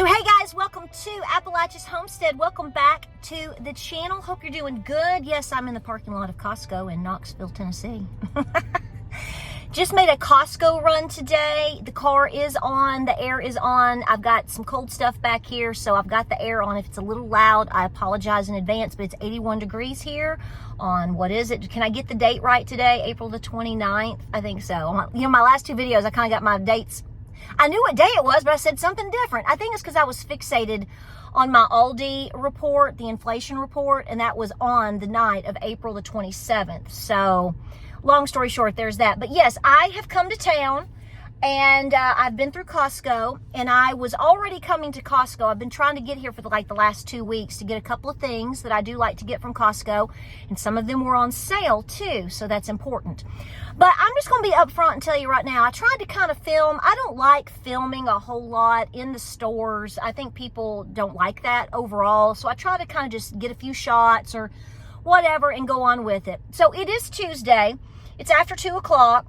So hey guys, welcome to Appalachia's Homestead. Welcome back to the channel. Hope you're doing good. Yes, I'm in the parking lot of Costco in Knoxville, Tennessee. Just made a Costco run today. The car is on, the air is on. I've got some cold stuff back here, so I've got the air on. If it's a little loud, I apologize in advance, but it's 81 degrees here on, what is it? Can I get the date right today? April the 29th? I think so. You know, my last two videos, I kind of got my dates. I knew what day it was, but I said something different. I think it's because I was fixated on my Aldi report, the inflation report, and that was on the night of April the 27th. So, long story short, there's that. But yes, I have come to town, and I've been through Costco, and I was already coming to Costco. I've been trying to get here for the last 2 weeks to get a couple of things that I do like to get from Costco, and some of them were on sale too, so that's important. But I'm just going to be upfront and tell you right now, I tried to kind of film. I don't like filming a whole lot in the stores. I think people don't like that overall, so I try to kind of just get a few shots or whatever and go on with it. So it is Tuesday. It's after 2 o'clock.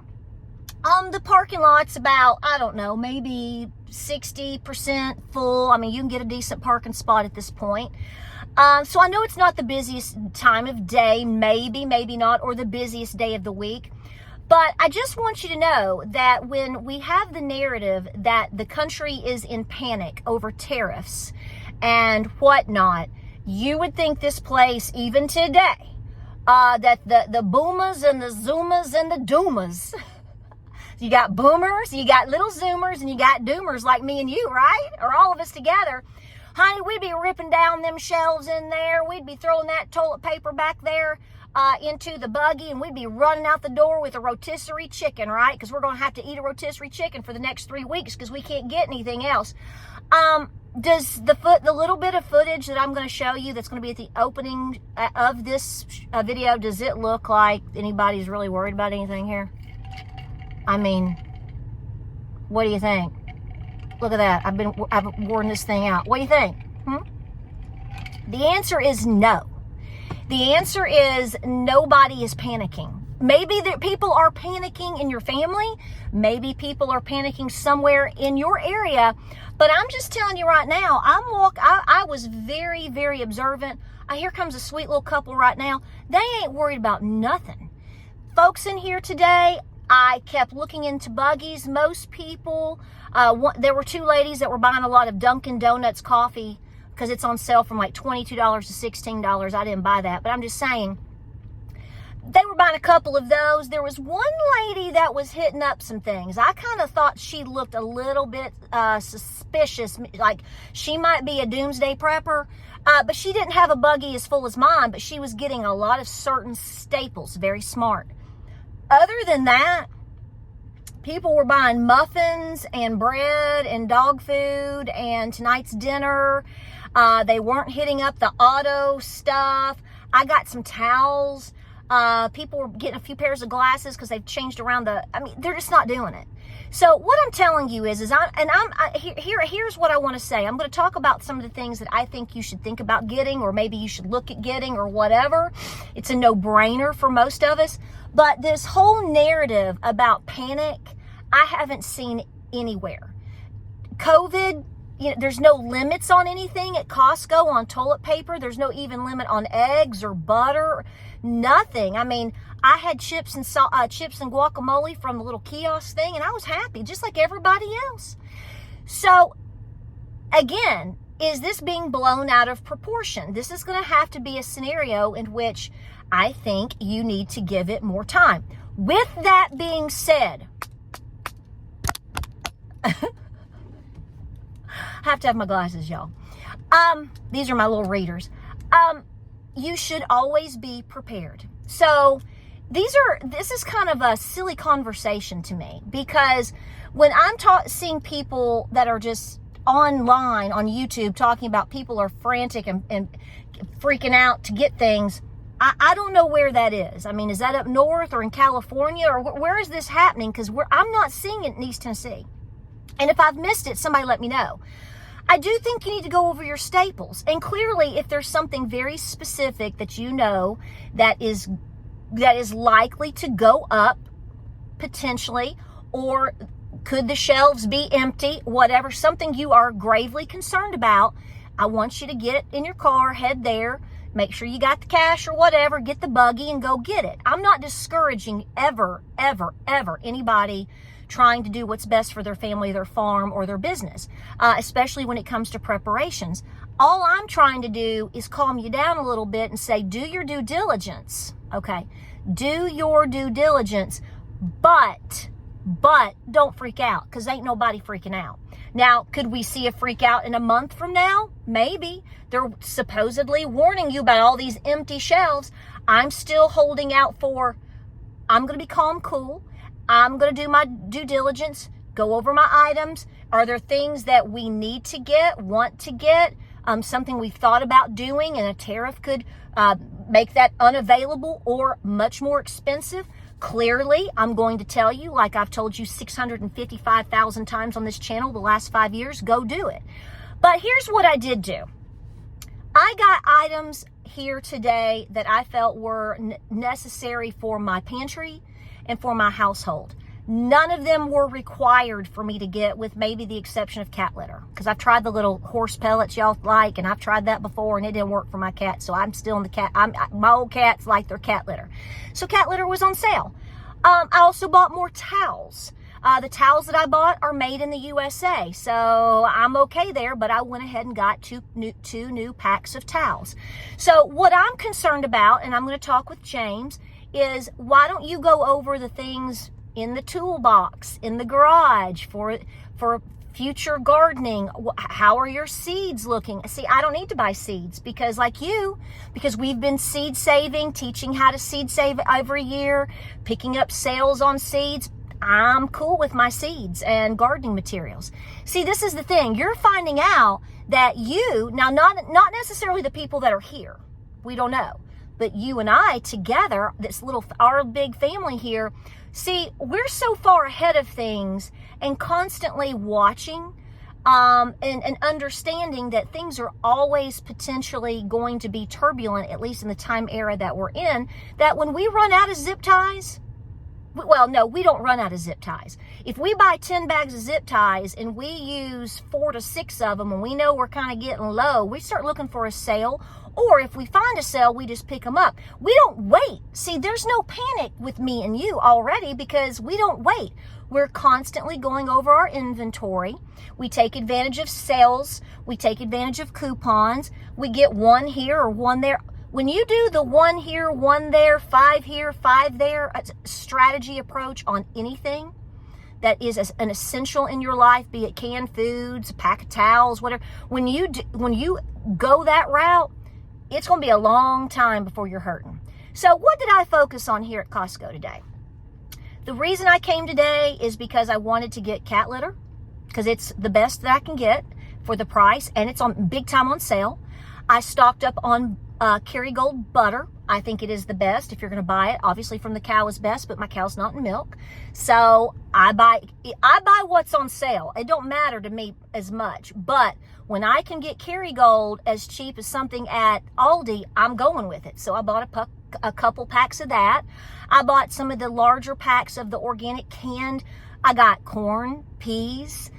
The parking lot's about, I don't know, maybe 60% full. I mean, you can get a decent parking spot at this point. So I know it's not the busiest time of day, maybe not, or the busiest day of the week. But I just want you to know that when we have the narrative that the country is in panic over tariffs and whatnot, you would think this place, even today, that the boomers and the zoomers and the doomers, you got boomers, you got little zoomers, and you got doomers like me and you, right? Or all of us together. Honey, we'd be ripping down them shelves in there. We'd be throwing that toilet paper back there into the buggy, and we'd be running out the door with a rotisserie chicken, right? Because we're going to have to eat a rotisserie chicken for the next 3 weeks because we can't get anything else. Does the little bit of footage that I'm going to show you that's going to be at the opening of this video, does it look like anybody's really worried about anything here? I mean, what do you think? Look at that. I've worn this thing out. What do you think? The answer is no. The answer is nobody is panicking. Maybe people are panicking in your family. Maybe people are panicking somewhere in your area. But I'm just telling you right now, I was very, very observant. Here comes a sweet little couple right now. They ain't worried about nothing. Folks in here today, I kept looking into buggies. Most people, there were two ladies that were buying a lot of Dunkin' Donuts coffee because it's on sale from like $22 to $16. I didn't buy that, but I'm just saying. They were buying a couple of those. There was one lady that was hitting up some things. I kind of thought she looked a little bit suspicious, like she might be a doomsday prepper, but she didn't have a buggy as full as mine, but she was getting a lot of certain staples. Very smart. Other than that, people were buying muffins and bread and dog food and tonight's dinner. They weren't hitting up the auto stuff. I got some towels. People were getting a few pairs of glasses because they've changed around they're just not doing it. So what I'm telling you is here's what I want to say. I'm going to talk about some of the things that I think you should think about getting, or maybe you should look at getting, or whatever. It's a no-brainer for most of us. But this whole narrative about panic, I haven't seen anywhere. COVID, there's no limits on anything at Costco on toilet paper. There's no even limit on eggs or butter. Nothing. I mean, I had chips and guacamole from the little kiosk thing, and I was happy, just like everybody else. So, again, is this being blown out of proportion? This is going to have to be a scenario in which I think you need to give it more time. With that being said, I have to have my glasses, y'all. These are my little readers. You should always be prepared. So this is kind of a silly conversation to me, because when I'm seeing people that are just online on YouTube talking about people are frantic and freaking out to get things, I don't know where that is. I mean, is that up north or in California, or where is this happening? Because I'm not seeing it in East Tennessee. And if I've missed it, somebody let me know. I do think you need to go over your staples. And clearly, if there's something very specific that you know that is likely to go up potentially, or Could the shelves be empty? Whatever, something you are gravely concerned about, I want you to get it in your car, head there, make sure you got the cash or whatever, get the buggy and go get it. I'm not discouraging ever anybody trying to do what's best for their family, their farm, or their business, especially when it comes to preparations. All I'm trying to do is calm you down a little bit and say, do your due diligence, okay? Do your due diligence, but don't freak out, because ain't nobody freaking out. Now, could we see a freak out in a month from now? Maybe. They're supposedly warning you about all these empty shelves. I'm still holding out for, I'm going to be calm, cool. I'm going to do my due diligence, go over my items. Are there things that we need to get, want to get, something we've thought about doing and a tariff could make that unavailable or much more expensive? Clearly, I'm going to tell you, like I've told you 655,000 times on this channel the last 5 years, go do it. But here's what I did do. I got items here today that I felt were necessary for my pantry and for my household. None of them were required for me to get, with maybe the exception of cat litter, because I've tried the little horse pellets y'all like, and I've tried that before and it didn't work for my cat, so I'm still in the cat. My old cats like their cat litter, so cat litter was on sale. I also bought more towels. The towels that I bought are made in the USA, so I'm okay there, but I went ahead and got two new packs of towels. So what I'm concerned about, and I'm going to talk with James, is why don't you go over the things in the toolbox, in the garage, for future gardening. How are your seeds looking? See, I don't need to buy seeds because we've been seed saving, teaching how to seed save every year, picking up sales on seeds. I'm cool with my seeds and gardening materials. See, this is the thing. You're finding out that not necessarily the people that are here, we don't know, but you and I together, our big family here, see, we're so far ahead of things and constantly watching and understanding that things are always potentially going to be turbulent, at least in the time era that we're in, that when we run out of zip ties, well, no, we don't run out of zip ties. If we buy 10 bags of zip ties and we use 4 to 6 of them and we know we're kind of getting low, we start looking for a sale. Or if we find a sale, we just pick them up. We don't wait. See, there's no panic with me and you already because we don't wait. We're constantly going over our inventory. We take advantage of sales. We take advantage of coupons. We get one here or one there. When you do the one here, one there, 5 here, 5 there strategy approach on anything that is an essential in your life, be it canned foods, a pack of towels, whatever, when you go that route, it's going to be a long time before you're hurting. So what did I focus on here at Costco today? The reason I came today is because I wanted to get cat litter, because it's the best that I can get for the price, and it's on big time on sale. I stocked up on Kerrygold butter. I think it is the best if you're going to buy it. Obviously from the cow is best, but my cow's not in milk. So I buy what's on sale. It don't matter to me as much, but when I can get Kerrygold as cheap as something at Aldi, I'm going with it. So I bought a couple packs of that. I bought some of the larger packs of the organic canned. I got corn, peas,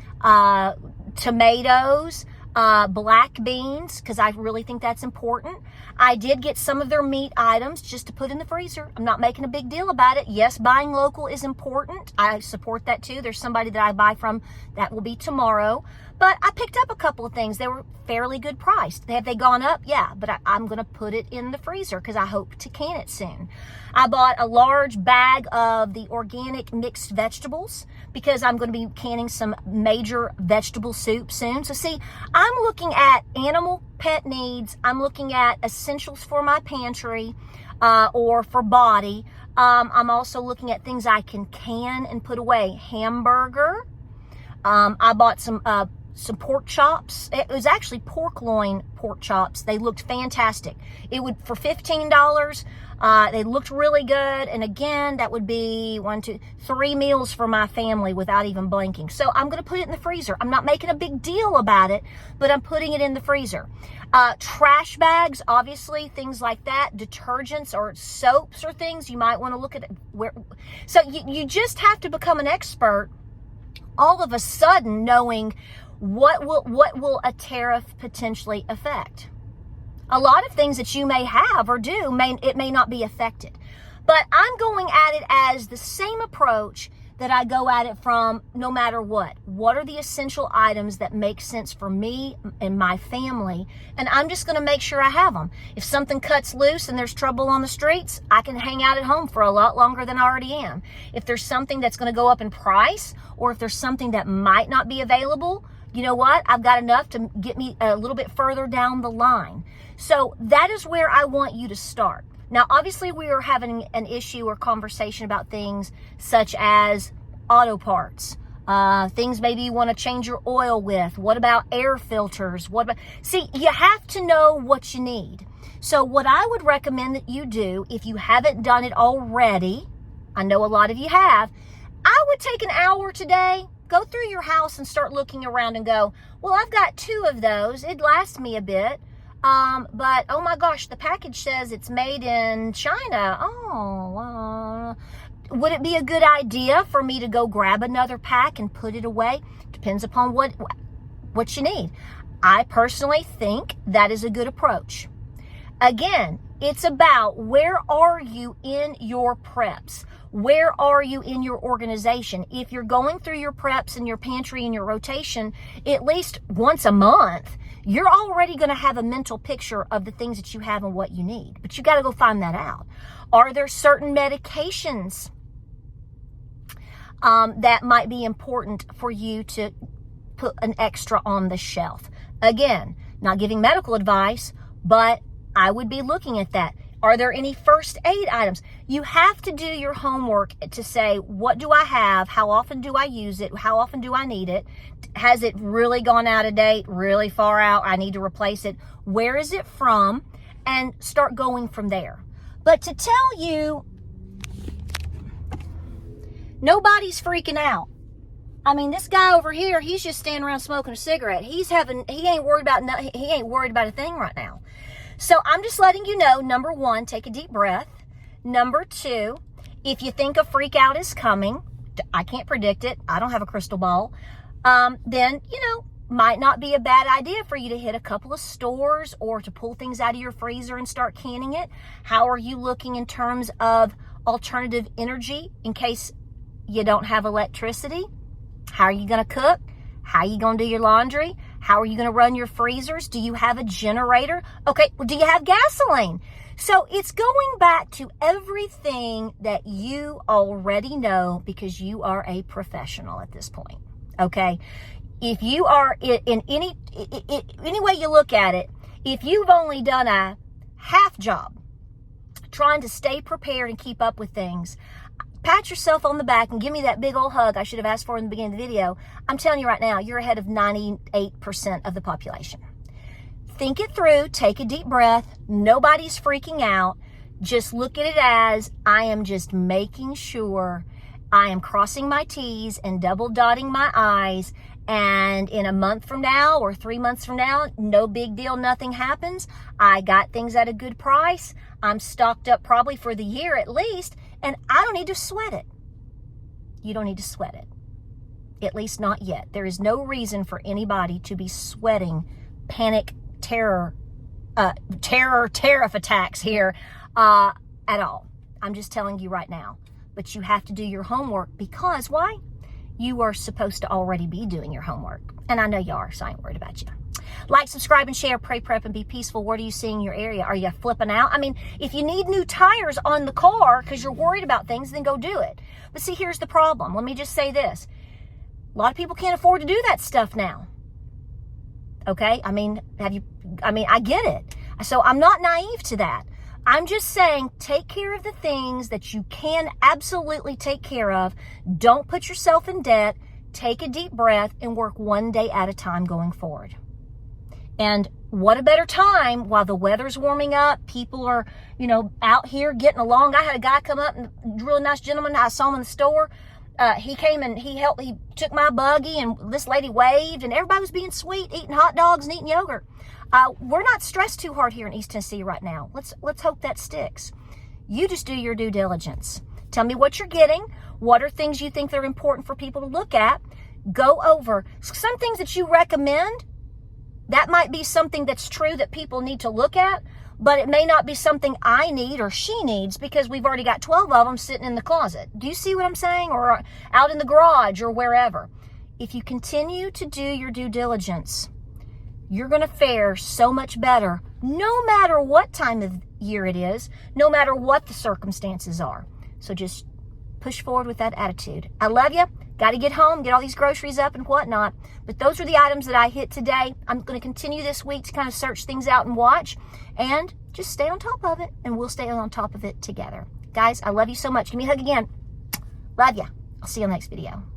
tomatoes, black beans, because I really think that's important. I did get some of their meat items just to put in the freezer. I'm not making a big deal about it. Yes, buying local is important. I support that too. There's somebody that I buy from that will be tomorrow. But I picked up a couple of things. They were fairly good priced. Have they gone up? Yeah, but I'm going to put it in the freezer because I hope to can it soon. I bought a large bag of the organic mixed vegetables because I'm going to be canning some major vegetable soup soon. So see, I'm looking at animal pet needs. I'm looking at essentials for my pantry or for body. I'm also looking at things I can and put away. Hamburger. I bought some pork chops. It was actually pork loin pork chops. They looked fantastic. It would, for $15, they looked really good. And again, that would be 1, 2, 3 meals for my family without even blinking. So I'm going to put it in the freezer. I'm not making a big deal about it, but I'm putting it in the freezer. Trash bags, obviously, things like that, detergents or soaps or things you might want to look at. So you just have to become an expert all of a sudden knowing what will a tariff potentially affect. A lot of things that you may have or do, it may not be affected. But I'm going at it as the same approach that I go at it from no matter what. What are the essential items that make sense for me and my family? And I'm just going to make sure I have them. If something cuts loose and there's trouble on the streets, I can hang out at home for a lot longer than I already am. If there's something that's going to go up in price, or if there's something that might not be available, you know what? I've got enough to get me a little bit further down the line. So that is where I want you to start. Now, obviously, we are having an issue or conversation about things such as auto parts, things maybe you want to change your oil with. What about air filters? See, you have to know what you need. So what I would recommend that you do, if you haven't done it already, I know a lot of you have, I would take an hour today, go through your house and start looking around and go, well, I've got 2 of those. It'd last me a bit. But, oh my gosh, the package says it's made in China. Would it be a good idea for me to go grab another pack and put it away? Depends upon what you need. I personally think that is a good approach. Again, it's about where are you in your preps? Where are you in your organization? If you're going through your preps and your pantry and your rotation at least once a month, you're already going to have a mental picture of the things that you have and what you need. But you got to go find that out. Are there certain medications that might be important for you to put an extra on the shelf? Again, not giving medical advice, but I would be looking at that. Are there any first aid items? You have to do your homework to say, what do I have? How often do I use it? How often do I need it? Has it really gone out of date, really far out? I need to replace it. Where is it from? And start going from there. But to tell you, nobody's freaking out. I mean, this guy over here, he's just standing around smoking a cigarette. He ain't worried about a thing right now. So I'm just letting you know, number 1, take a deep breath. Number 2, if you think a freak out is coming, I can't predict it. I don't have a crystal ball. Then, might not be a bad idea for you to hit a couple of stores or to pull things out of your freezer and start canning it. How are you looking in terms of alternative energy in case you don't have electricity? How are you going to cook? How are you going to do your laundry? How are you going to run your freezers? Do you have a generator? Okay, well, do you have gasoline? So it's going back to everything that you already know because you are a professional at this point, okay? If you are in any way you look at it, if you've only done a half job trying to stay prepared and keep up with things, pat yourself on the back and give me that big old hug I should have asked for in the beginning of the video. I'm telling you right now, you're ahead of 98% of the population. Think it through, take a deep breath. Nobody's freaking out. Just look at it as I am just making sure I am crossing my T's and double dotting my I's. And in a month from now or 3 months from now, no big deal, nothing happens. I got things at a good price. I'm stocked up probably for the year at least. And I don't need to sweat it. You don't need to sweat it. At least not yet. There is no reason for anybody to be sweating panic, tariff attacks here at all. I'm just telling you right now. But you have to do your homework because why? You are supposed to already be doing your homework. And I know you are, so I ain't worried about you. Like, subscribe, and share. Pray, prep, and be peaceful. What are you seeing in your area? Are you flipping out? I mean, if you need new tires on the car because you're worried about things, then go do it. But see, here's the problem. Let me just say this. A lot of people can't afford to do that stuff now. Okay? I mean, I get it. So I'm not naive to that. I'm just saying, take care of the things that you can absolutely take care of. Don't put yourself in debt. Take a deep breath and work one day at a time going forward. And what a better time while the weather's warming up. People are, out here getting along. I had a guy come up, and a really nice gentleman. I saw him in the store. He came and he took my buggy, and this lady waved, and everybody was being sweet, eating hot dogs and eating yogurt. We're not stressed too hard here in East Tennessee right now. Let's hope that sticks. You just do your due diligence. Tell me what you're getting. What are things you think that are important for people to look at? go over some things that you recommend. That might be something that's true that people need to look at, but it may not be something I need or she needs because we've already got 12 of them sitting in the closet. Do you see what I'm saying? Or out in the garage or wherever. If you continue to do your due diligence, you're going to fare so much better no matter what time of year it is, no matter what the circumstances are. So just push forward with that attitude. I love you. Got to get home, get all these groceries up and whatnot. But those are the items that I hit today. I'm going to continue this week to kind of search things out and watch and just stay on top of it, and we'll stay on top of it together. Guys, I love you so much. Give me a hug again. Love you. I'll see you on the next video.